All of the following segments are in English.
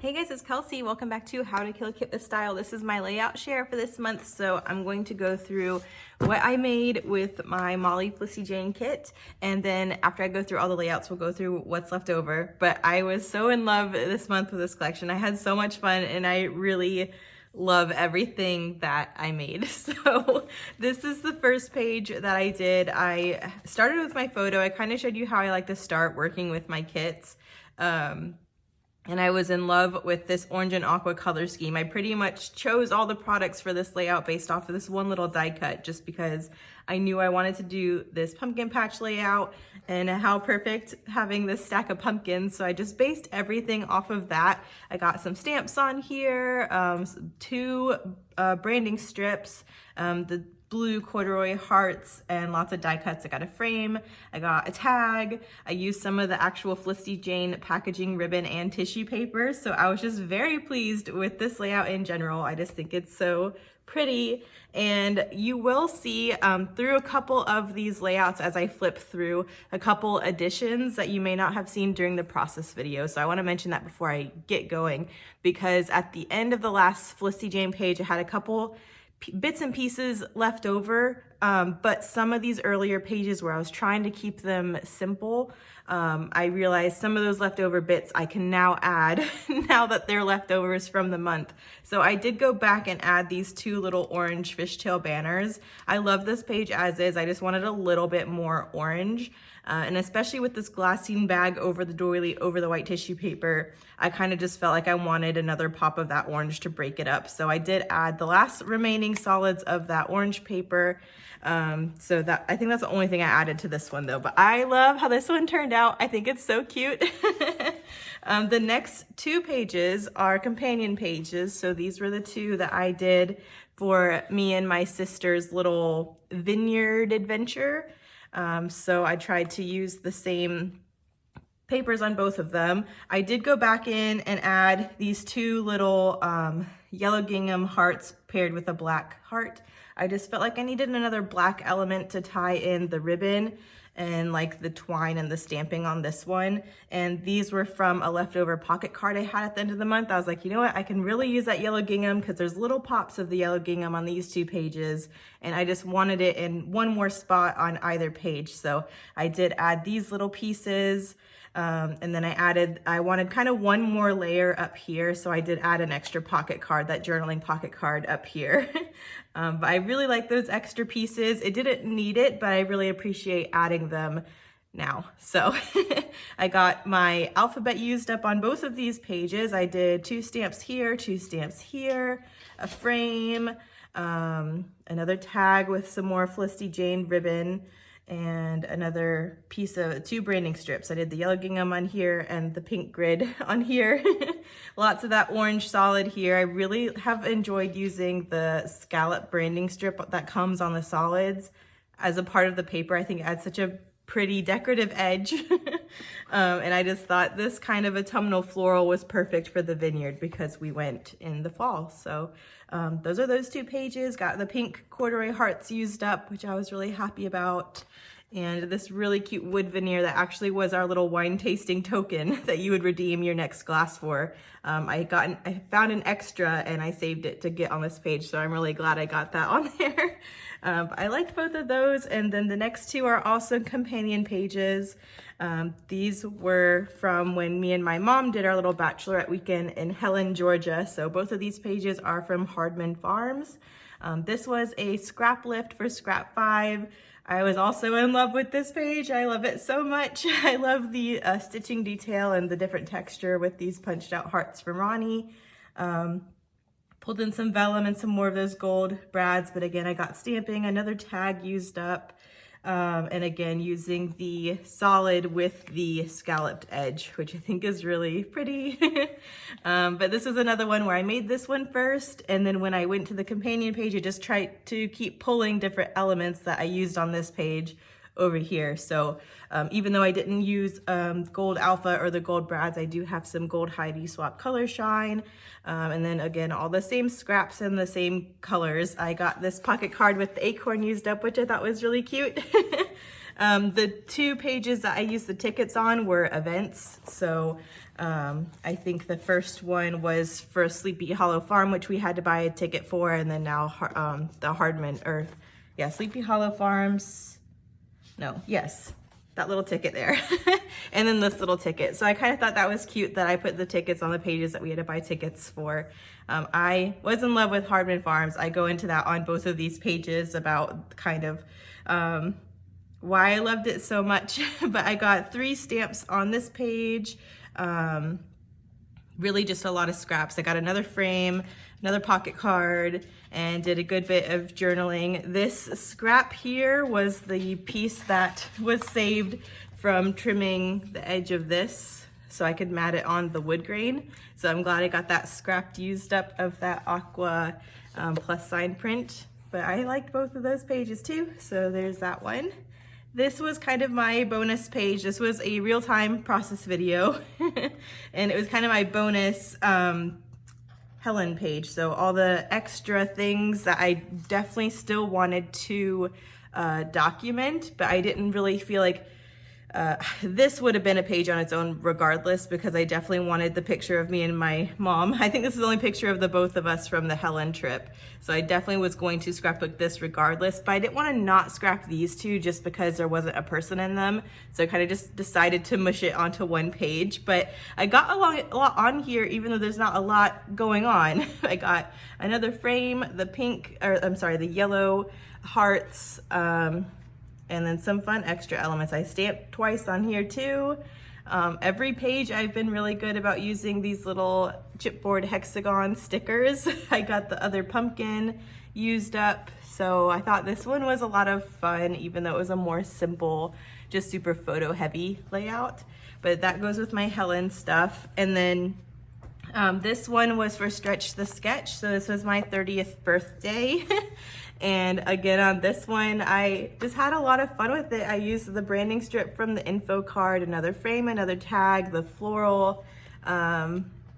Hey guys, it's Kelsey. Welcome back to How to Kill a Kit with Style. This is my layout share for this month, so I'm going to go through what I made with my Molly Flissy Jane kit, and then after I go through all the layouts, we'll go through what's left over. But I was so in love this month with this collection. I had so much fun, and I really love everything that I made. So this is the first page that I did. I started with my photo. I kind of showed you how I like to start working with my kits. And I was in love with this orange and aqua color scheme. I pretty much chose all the products for this layout based off of this one little die cut, just because I knew I wanted to do this pumpkin patch layout and how perfect having this stack of pumpkins. So I just based everything off of that. I got some stamps on here, two branding strips, the blue corduroy hearts, and lots of die cuts. I got a frame, I got a tag, I used some of the actual Flissy Jane packaging ribbon and tissue paper. So I was just very pleased with this layout in general. I just think it's so pretty, and you will see through a couple of these layouts as I flip through a couple additions that you may not have seen during the process video. So I want to mention that before I get going, because at the end of the last Flissy Jane page, I had a couple bits and pieces left over, but some of these earlier pages where I was trying to keep them simple, I realized some of those leftover bits I can now add now that they're leftovers from the month. So I did go back and add these two little orange fishtail banners. I love this page as is. I just wanted a little bit more orange. And especially with this glassine bag over the doily, over the white tissue paper, I kind of just felt like I wanted another pop of that orange to break it up. So I did add the last remaining solids of that orange paper. So that, I think that's the only thing I added to this one though, but I love how this one turned out. I think it's so cute. The next two pages are companion pages. So these were the two that I did for me and my sister's little vineyard adventure. So I tried to use the same papers on both of them. I did go back in and add these two little yellow gingham hearts paired with a black heart. I just felt like I needed another black element to tie in the ribbon and like the twine and the stamping on this one. And these were from a leftover pocket card I had at the end of the month. I was like, you know what, I can really use that yellow gingham because there's little pops of the yellow gingham on these two pages. And I just wanted it in one more spot on either page. So I did add these little pieces. And then I wanted kind of one more layer up here. So I did add an extra pocket card, that journaling pocket card up here. But I really like those extra pieces. It didn't need it, but I really appreciate adding them now. So I got my alphabet used up on both of these pages. I did two stamps here, a frame, another tag with some more Flissy Jane ribbon, and another piece of two branding strips. I did the yellow gingham on here and the pink grid on here. Lots of that orange solid here. I really have enjoyed using the scallop branding strip that comes on the solids as a part of the paper. I think it adds such a pretty decorative edge. And I just thought this kind of autumnal floral was perfect for the vineyard because we went in the fall. So those are those two pages. Got the pink corduroy hearts used up, which I was really happy about. And this really cute wood veneer that actually was our little wine tasting token that you would redeem your next glass for. I found an extra and I saved it to get on this page, so I'm really glad I got that on there. I liked both of those, and then the next two are also companion pages. These were from when me and my mom did our little bachelorette weekend in Helen, Georgia. So both of these pages are from Hardman Farms. This was a scrap lift for scrap 5. I was also in love with this page. I love it so much. I love the stitching detail and the different texture with these punched out hearts from Ronnie. Pulled in some vellum and some more of those gold brads, but again, I got stamping, another tag used up, and again, using the solid with the scalloped edge, which I think is really pretty. But this is another one where I made this one first, and then when I went to the companion page, I just tried to keep pulling different elements that I used on this page over here. So even though I didn't use gold alpha or the gold brads, I do have some gold Heidi swap color shine. And then again, all the same scraps and the same colors. I got this pocket card with the acorn used up, which I thought was really cute. The 2 pages that I used the tickets on were events. So I think the first one was for Sleepy Hollow Farm, which we had to buy a ticket for, and then now the Hardman, Sleepy Hollow Farms, that little ticket there. And then this little ticket. So I kind of thought that was cute that I put the tickets on the pages that we had to buy tickets for. I was in love with Hardman Farms. I go into that on both of these pages about kind of why I loved it so much. But I got 3 stamps on this page. Really just a lot of scraps. I got another frame, another pocket card, and did a good bit of journaling. This scrap here was the piece that was saved from trimming the edge of this so I could mat it on the wood grain. So I'm glad I got that scrapped used up of that aqua plus sign print. But I liked both of those pages too, so there's that one. This was kind of my bonus page. This was a real-time process video and it was kind of my bonus Helen page. So all the extra things that I definitely still wanted to document, but I didn't really feel like this would have been a page on its own regardless, because I definitely wanted the picture of me and my mom. I think this is the only picture of the both of us from the Helen trip. So I definitely was going to scrapbook this regardless, but I didn't want to not scrap these 2 just because there wasn't a person in them. So I kind of just decided to mush it onto one page, but I got a lot on here, even though there's not a lot going on. I got another frame, the yellow hearts, and then some fun extra elements. I stamped twice on here too. Every page I've been really good about using these little chipboard hexagon stickers. I got the other pumpkin used up. So I thought this one was a lot of fun, even though it was a more simple, just super photo heavy layout. But that goes with my Helen stuff. And then this one was for Stretch the Sketch. So this was my 30th birthday. And again, on this one, I just had a lot of fun with it. I used the branding strip from the info card, another frame, another tag, the floral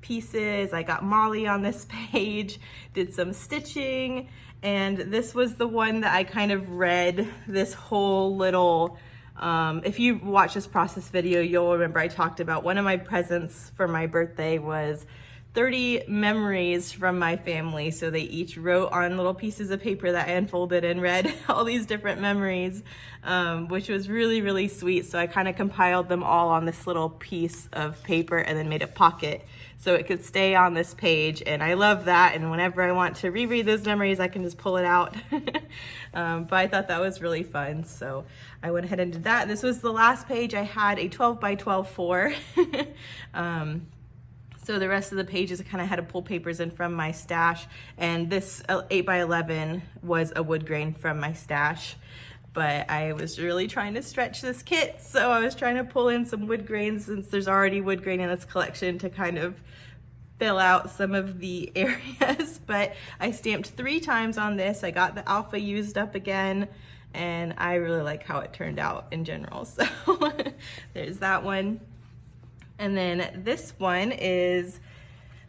pieces. I got Molly on this page, did some stitching, and this was the one that I kind of read this whole little, if you watch this process video, you'll remember I talked about one of my presents for my birthday was 30 memories from my family. So they each wrote on little pieces of paper that I unfolded and read all these different memories, which was really, really sweet. So I kind of compiled them all on this little piece of paper and then made a pocket so it could stay on this page. And I love that. And whenever I want to reread those memories, I can just pull it out. But I thought that was really fun. So I went ahead and did that. This was the last page. I had a 12 by 12 for. So the rest of the pages I kind of had to pull papers in from my stash, and this 8 by 11 was a wood grain from my stash. But I was really trying to stretch this kit, so I was trying to pull in some wood grains since there's already wood grain in this collection to kind of fill out some of the areas. But I stamped 3 times on this. I got the alpha used up again, and I really like how it turned out in general. So there's that one. And then this one is,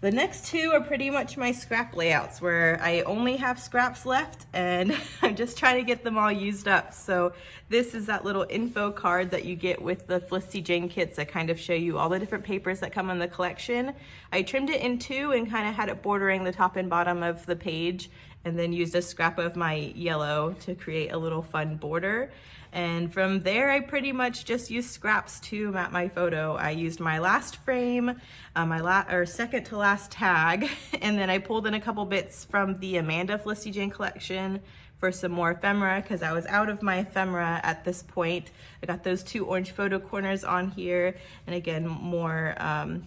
the next 2 are pretty much my scrap layouts where I only have scraps left and I'm just trying to get them all used up. So this is that little info card that you get with the Felicity Jane kits that kind of show you all the different papers that come in the collection. I trimmed it in 2 and kind of had it bordering the top and bottom of the page, and then used a scrap of my yellow to create a little fun border. And from there, I pretty much just used scraps to map my photo. I used my last frame, my second to last tag, and then I pulled in a couple bits from the Amanda Felicity Jane collection for some more ephemera, because I was out of my ephemera at this point. I got those 2 orange photo corners on here, and again, more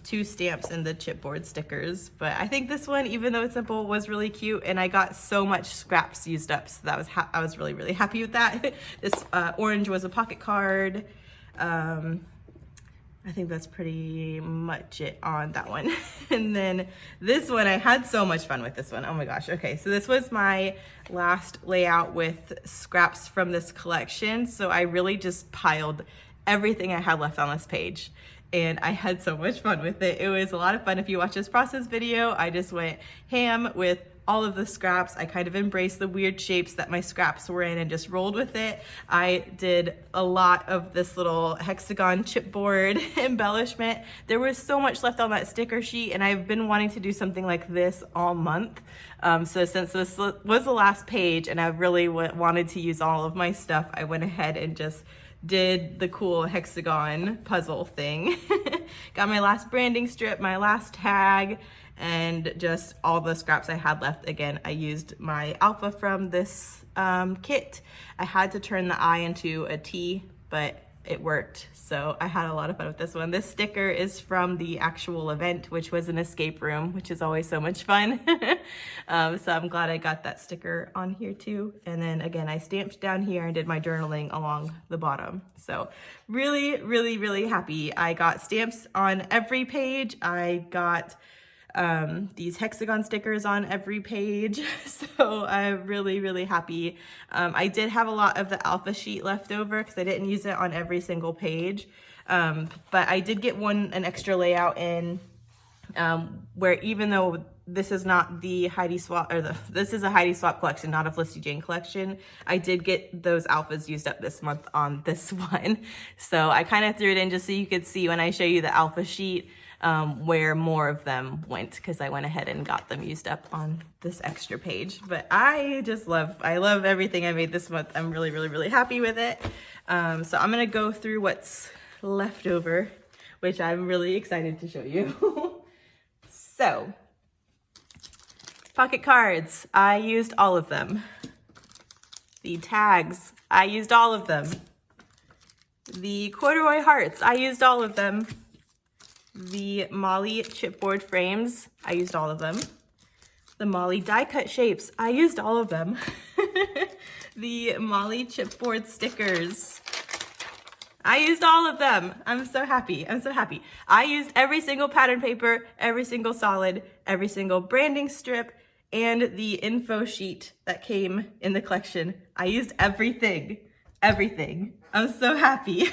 2 stamps and the chipboard stickers. But I think this one, even though it's simple, was really cute, and I got so much scraps used up, so that was I was really, really happy with that. This orange was a pocket card. I think that's pretty much it on that one. And then this one, I had so much fun with this one. Oh my gosh. Okay, so this was my last layout with scraps from this collection. So I really just piled everything I had left on this page, and I had so much fun with it. It was a lot of fun. If you watch this process video, I just went ham with all of the scraps. I kind of embraced the weird shapes that my scraps were in and just rolled with it. I did a lot of this little hexagon chipboard embellishment. There was so much left on that sticker sheet, and I've been wanting to do something like this all month. So since this was the last page and I really wanted to use all of my stuff, I went ahead and just did the cool hexagon puzzle thing. Got my last branding strip, my last tag, and just all the scraps I had left. Again, I used my alpha from this kit. I had to turn the I into a T, but it worked. So I had a lot of fun with this one. This sticker is from the actual event, which was an escape room, which is always so much fun. So I'm glad I got that sticker on here too. And then again, I stamped down here and did my journaling along the bottom. So really, really, really happy. I got stamps on every page. I got these hexagon stickers on every page. So I'm really, really happy. I did have a lot of the alpha sheet left over because I didn't use it on every single page. But I did get an extra layout in where, even though this is not the Heidi Swap, or this is a Heidi Swap collection, not a Felicity Jane collection, I did get those alphas used up this month on this one. So I kind of threw it in just so you could see when I show you the alpha sheet where more of them went, because I went ahead and got them used up on this extra page. But I love everything I made this month. I'm really, really, really happy with it. So I'm gonna go through what's left over, which I'm really excited to show you. So, pocket cards, I used all of them. The tags, I used all of them. The corduroy hearts, I used all of them. The Molly chipboard frames, I used all of them. The Molly die cut shapes, I used all of them. The Molly chipboard stickers, I used all of them. I'm so happy. I'm so happy. I used every single pattern paper, every single solid, every single branding strip, and the info sheet that came in the collection. I used everything. Everything. I'm so happy.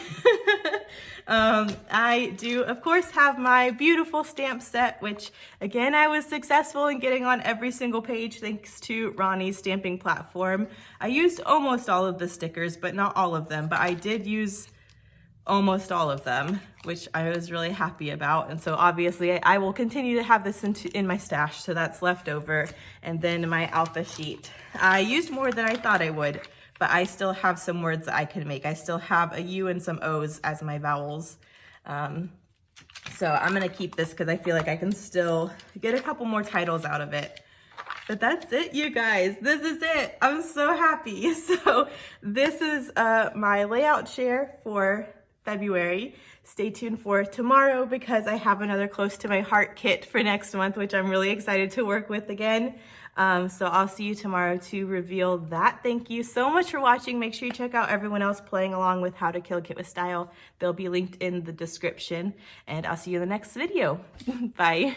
I do, of course, have my beautiful stamp set, which, again, I was successful in getting on every single page thanks to Ronnie's stamping platform. I used almost all of the stickers, but not all of them. But I did use almost all of them, which I was really happy about. And so obviously I will continue to have this in my stash, so that's left over. And then my alpha sheet. I used more than I thought I would, but I still have some words that I can make. I still have a U and some O's as my vowels. So I'm gonna keep this because I feel like I can still get a couple more titles out of it. But that's it, you guys. This is it. I'm so happy. So this is my layout share for February. Stay tuned for tomorrow because I have another close to my heart kit for next month, which I'm really excited to work with again. So I'll see you tomorrow to reveal that. Thank you so much for watching. Make sure you check out everyone else playing along with How to Kill a Kit with Style. They'll be linked in the description, and I'll see you in the next video. Bye.